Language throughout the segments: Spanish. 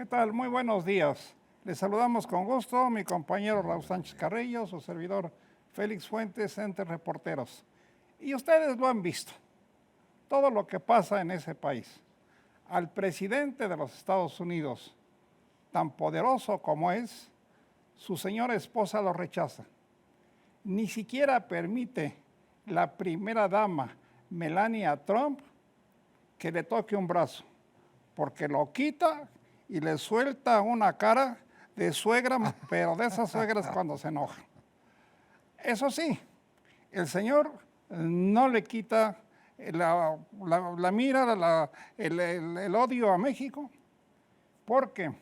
¿Qué tal? Muy buenos días. Les saludamos con gusto mi compañero Raúl Sánchez Carrillo, su servidor Félix Fuentes, entre reporteros. Y ustedes lo han visto, todo lo que pasa en ese país. Al presidente de los Estados Unidos, tan poderoso como es, su señora esposa lo rechaza. Ni siquiera permite la primera dama, Melania Trump, que le toque un brazo, porque lo quita y le suelta una cara de suegra, pero de esas suegras cuando se enojan. Eso sí, el señor no le quita la mira, el odio a México, porque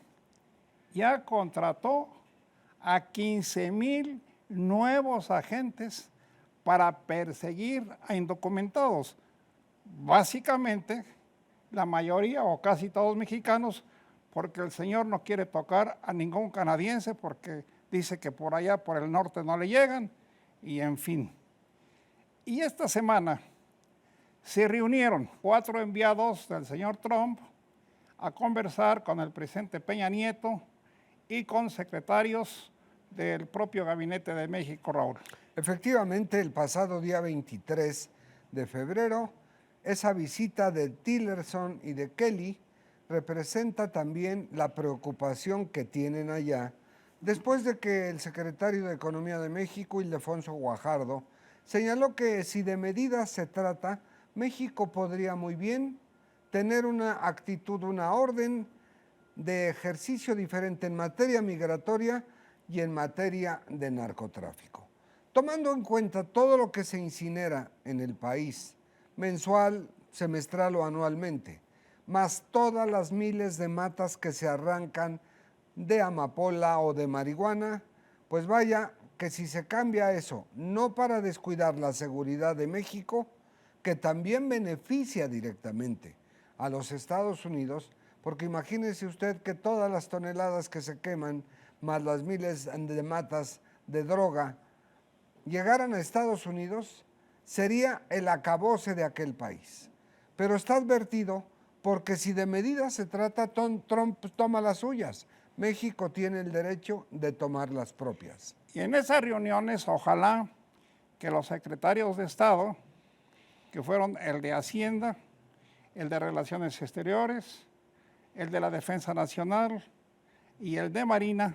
ya contrató a 15,000 nuevos agentes para perseguir a indocumentados. Básicamente, la mayoría o casi todos mexicanos, porque el señor no quiere tocar a ningún canadiense porque dice que por allá, por el norte, no le llegan, y en fin. Y esta semana se reunieron 4 enviados del señor Trump a conversar con el presidente Peña Nieto y con secretarios del propio Gabinete de México, Raúl. Efectivamente, el pasado día 23 de febrero, esa visita de Tillerson y de Kelly representa también la preocupación que tienen allá después de que el secretario de Economía de México, Ildefonso Guajardo, señaló que si de medidas se trata, México podría muy bien tener una actitud, una orden de ejercicio diferente en materia migratoria y en materia de narcotráfico. Tomando en cuenta todo lo que se incinera en el país, mensual, semestral o anualmente, más todas las miles de matas que se arrancan de amapola o de marihuana, pues vaya que si se cambia eso, no para descuidar la seguridad de México, que también beneficia directamente a los Estados Unidos, porque imagínese usted que todas las toneladas que se queman, más las miles de matas de droga, llegaran a Estados Unidos, sería el acabose de aquel país. Pero está advertido porque si de medidas se trata, Trump toma las suyas. México tiene el derecho de tomar las propias. Y en esas reuniones, ojalá que los secretarios de Estado, que fueron el de Hacienda, el de Relaciones Exteriores, el de la Defensa Nacional y el de Marina,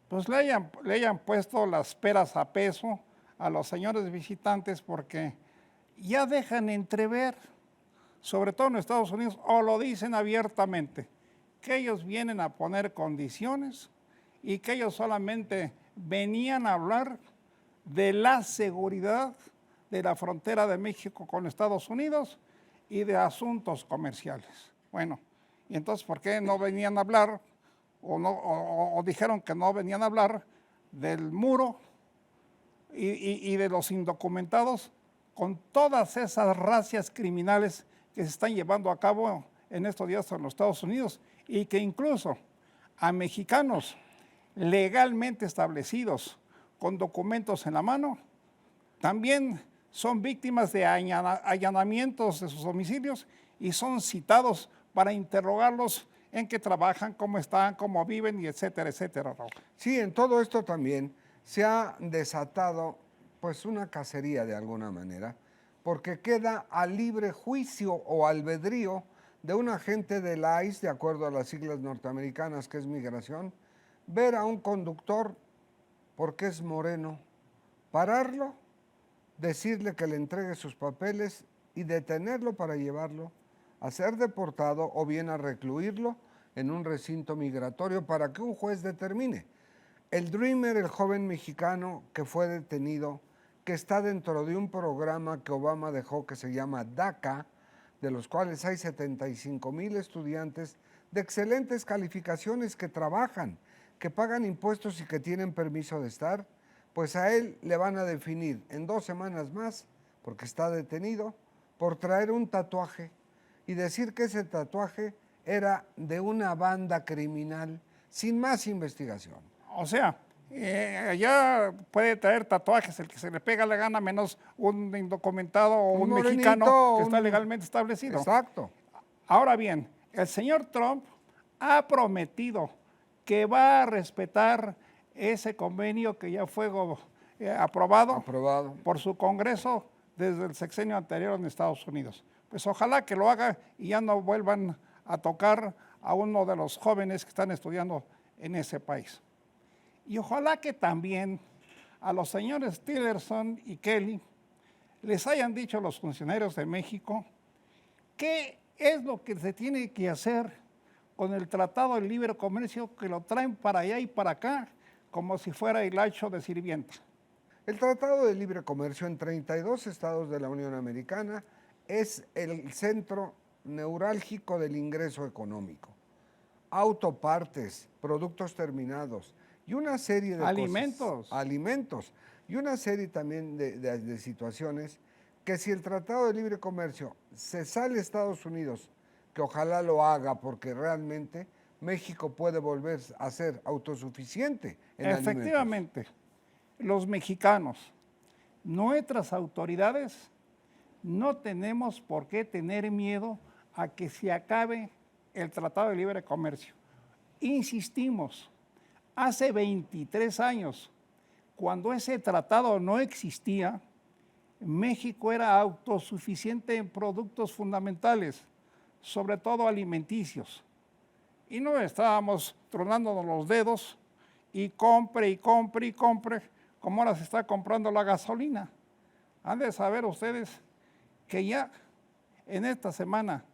pues le hayan puesto las peras a peso a los señores visitantes, porque ya dejan entrever, sobre todo en Estados Unidos, o lo dicen abiertamente, que ellos vienen a poner condiciones y que ellos solamente venían a hablar de la seguridad de la frontera de México con Estados Unidos y de asuntos comerciales. Bueno, y entonces, ¿por qué no venían a hablar o dijeron que no venían a hablar del muro y de los indocumentados con todas esas racias criminales que se están llevando a cabo en estos días en los Estados Unidos y que incluso a mexicanos legalmente establecidos con documentos en la mano también son víctimas de allanamientos de sus domicilios y son citados para interrogarlos en qué trabajan, cómo están, cómo viven, y etcétera, etcétera. Sí, en todo esto también se ha desatado pues una cacería de alguna manera, porque queda a libre juicio o albedrío de un agente del ICE, de acuerdo a las siglas norteamericanas, que es migración, ver a un conductor porque es moreno, pararlo, decirle que le entregue sus papeles y detenerlo para llevarlo a ser deportado o bien a recluirlo en un recinto migratorio para que un juez determine. El Dreamer, el joven mexicano que fue detenido, que está dentro de un programa que Obama dejó que se llama DACA, de los cuales hay 75,000 estudiantes de excelentes calificaciones que trabajan, que pagan impuestos y que tienen permiso de estar, pues a él le van a definir en 2 semanas más, porque está detenido, por traer un tatuaje y decir que ese tatuaje era de una banda criminal sin más investigación. O sea, allá puede traer tatuajes el que se le pega la gana, menos un indocumentado o un mexicano que está legalmente establecido. Exacto. Ahora bien, el señor Trump ha prometido que va a respetar ese convenio que ya fue aprobado por su Congreso desde el sexenio anterior en Estados Unidos. Pues ojalá que lo haga y ya no vuelvan a tocar a uno de los jóvenes que están estudiando en ese país. Y ojalá que también a los señores Tillerson y Kelly les hayan dicho a los funcionarios de México qué es lo que se tiene que hacer con el Tratado de Libre Comercio, que lo traen para allá y para acá como si fuera hilacho de sirvienta. El Tratado de Libre Comercio en 32 estados de la Unión Americana es el centro neurálgico del ingreso económico. Autopartes, productos terminados y una serie de alimentos y una serie también de situaciones que si el Tratado de Libre Comercio se sale a Estados Unidos, que ojalá lo haga porque realmente México puede volver a ser autosuficiente en Efectivamente, alimentos. Los mexicanos, nuestras autoridades, no tenemos por qué tener miedo a que se acabe el Tratado de Libre Comercio. Insistimos, hace 23 años, cuando ese tratado no existía, México era autosuficiente en productos fundamentales, sobre todo alimenticios. Y no estábamos tronándonos los dedos y compre, como ahora se está comprando la gasolina. Han de saber ustedes que ya en esta semana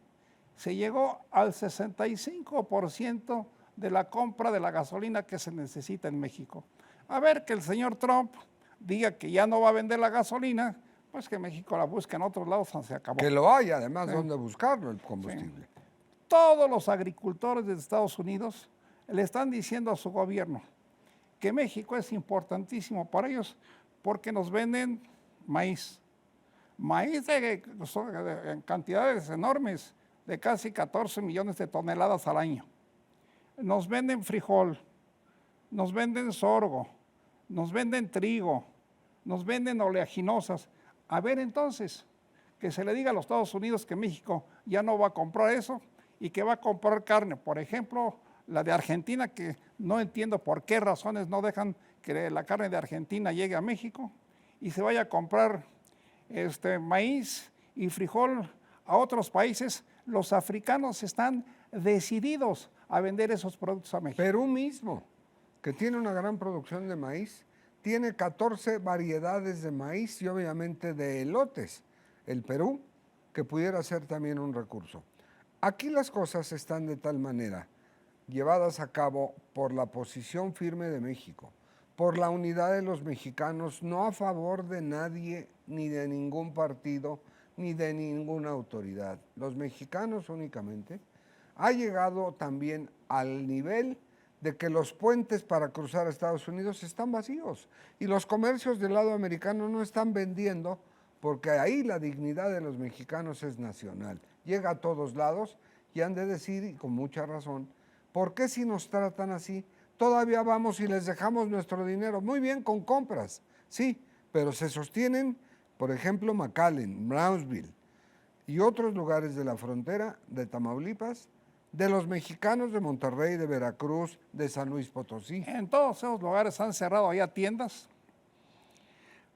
se llegó al 65% de la compra de la gasolina que se necesita en México. A ver que el señor Trump diga que ya no va a vender la gasolina, pues que México la busque en otros lados, se acabó. Que lo haya, además, donde buscarlo, el combustible. Sí. Todos los agricultores de Estados Unidos le están diciendo a su gobierno que México es importantísimo para ellos porque nos venden maíz en cantidades enormes, de casi 14 millones de toneladas al año. Nos venden frijol, nos venden sorgo, nos venden trigo, nos venden oleaginosas. A ver entonces, que se le diga a los Estados Unidos que México ya no va a comprar eso y que va a comprar carne, por ejemplo, la de Argentina, que no entiendo por qué razones no dejan que la carne de Argentina llegue a México, y se vaya a comprar maíz y frijol a otros países. Los africanos están decididos a vender esos productos a México. Perú mismo, que tiene una gran producción de maíz, tiene 14 variedades de maíz y obviamente de elotes. El Perú, que pudiera ser también un recurso. Aquí las cosas están de tal manera, llevadas a cabo por la posición firme de México, por la unidad de los mexicanos, no a favor de nadie, ni de ningún partido, ni de ninguna autoridad. Los mexicanos únicamente. Ha llegado también al nivel de que los puentes para cruzar a Estados Unidos están vacíos y los comercios del lado americano no están vendiendo porque ahí la dignidad de los mexicanos es nacional. Llega a todos lados y han de decir, y con mucha razón, ¿por qué si nos tratan así? Todavía vamos y les dejamos nuestro dinero. Muy bien, con compras, sí, pero se sostienen, por ejemplo, McAllen, Brownsville y otros lugares de la frontera de Tamaulipas, de los mexicanos de Monterrey, de Veracruz, de San Luis Potosí. En todos esos lugares han cerrado ya tiendas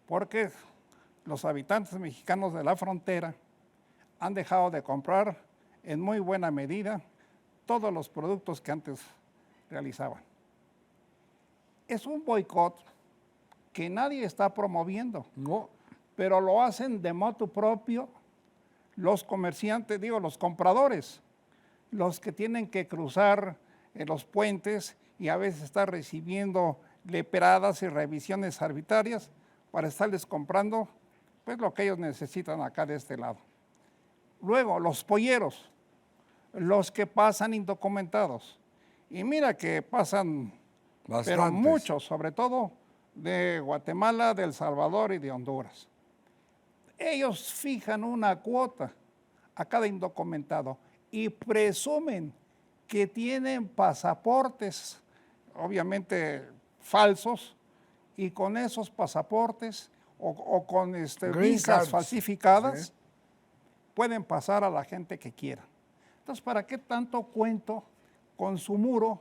porque los habitantes mexicanos de la frontera han dejado de comprar en muy buena medida todos los productos que antes realizaban. Es un boicot que nadie está promoviendo, No, pero lo hacen de motu propio los comerciantes, los compradores, los que tienen que cruzar los puentes y a veces estar recibiendo leperadas y revisiones arbitrarias para estarles comprando pues lo que ellos necesitan acá de este lado. Luego, los polleros, los que pasan indocumentados. Y mira que pasan, bastantes. Pero muchos, sobre todo de Guatemala, de El Salvador y de Honduras. Ellos fijan una cuota a cada indocumentado y presumen que tienen pasaportes, obviamente falsos, y con esos pasaportes o con visas falsificadas, pueden pasar a la gente que quiera. Entonces, ¿para qué tanto cuento con su muro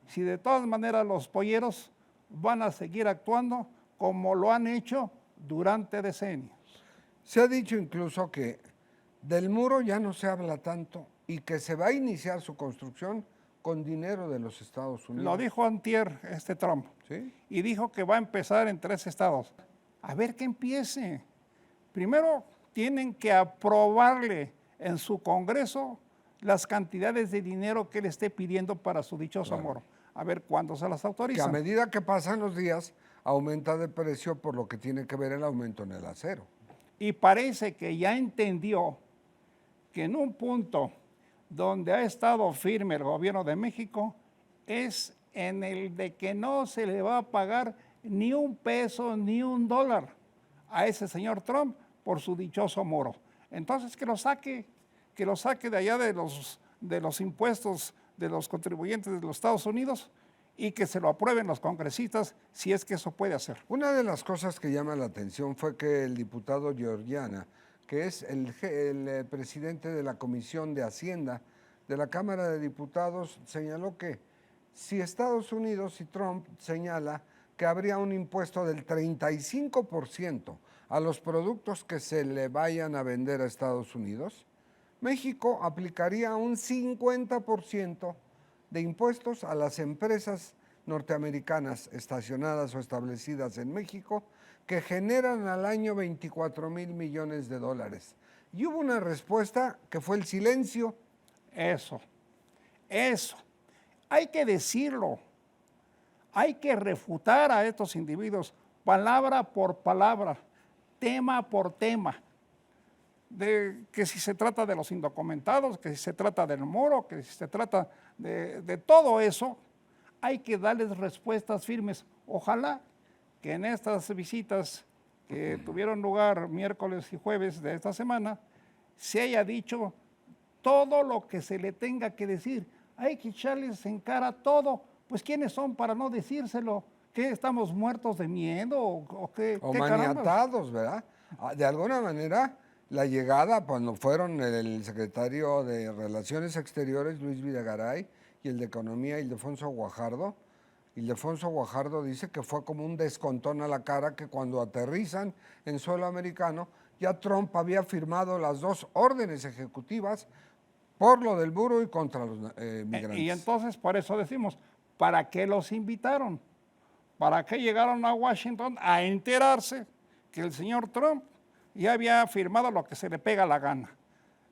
si de todas maneras los polleros van a seguir actuando como lo han hecho durante decenios? Se ha dicho incluso que del muro ya no se habla tanto y que se va a iniciar su construcción con dinero de los Estados Unidos. Lo dijo antier Trump. ¿Sí? Y dijo que va a empezar en 3 estados. A ver que empiece. Primero tienen que aprobarle en su Congreso las cantidades de dinero que él esté pidiendo para su dichoso muro. A ver cuándo se las Que a autorizan. medida que pasan los días aumenta de precio por lo que tiene que ver el aumento en el acero. Y parece que ya entendió que en un punto donde ha estado firme el gobierno de México es en el de que no se le va a pagar ni un peso ni un dólar a ese señor Trump por su dichoso muro. Entonces que lo saque de allá de los impuestos de los contribuyentes de los Estados Unidos y que se lo aprueben los congresistas si es que eso puede hacer. Una de las cosas que llama la atención fue que el diputado Georgiana, que es el presidente de la Comisión de Hacienda de la Cámara de Diputados, señaló que si Estados Unidos y Trump señala que habría un impuesto del 35% a los productos que se le vayan a vender a Estados Unidos, México aplicaría un 50% de impuestos a las empresas norteamericanas estacionadas o establecidas en México que generan al año 24,000 millones de dólares. Y hubo una respuesta que fue el silencio. Eso. Hay que decirlo. Hay que refutar a estos individuos palabra por palabra, tema por tema. De que si se trata de los indocumentados, que si se trata del muro, que si se trata de todo eso, hay que darles respuestas firmes. Ojalá que en estas visitas que tuvieron lugar miércoles y jueves de esta semana, se haya dicho todo lo que se le tenga que decir. Hay que echarles en cara todo. Pues ¿quiénes son para no decírselo? ¿Qué, estamos muertos de miedo o qué? O qué maniatados, ¿verdad? De alguna manera, la llegada, cuando fueron el secretario de Relaciones Exteriores, Luis Videgaray, y el de Economía, Ildefonso Guajardo dice que fue como un descontón a la cara, que cuando aterrizan en suelo americano, ya Trump había firmado las 2 órdenes ejecutivas por lo del muro y contra los migrantes. Y entonces, por eso decimos, ¿para qué los invitaron? ¿Para qué llegaron a Washington a enterarse que el señor Trump ya había firmado lo que se le pega la gana?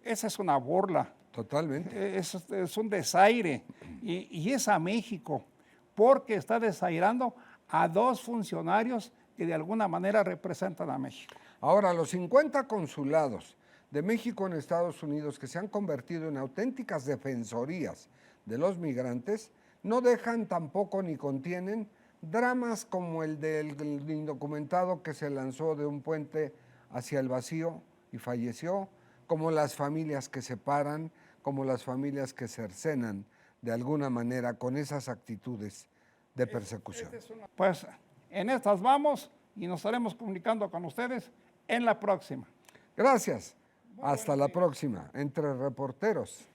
Esa es una burla. Totalmente. Es un desaire. Y es a México, porque está desairando a 2 funcionarios que de alguna manera representan a México. Ahora, los 50 consulados de México en Estados Unidos, que se han convertido en auténticas defensorías de los migrantes, no dejan tampoco ni contienen dramas como el del indocumentado que se lanzó de un puente hacia el vacío y falleció, como las familias que se paran, como las familias que cercenan de alguna manera con esas actitudes de persecución. Pues en estas vamos y nos estaremos comunicando con ustedes en la próxima. Gracias. Hasta la próxima. Entre Reporteros.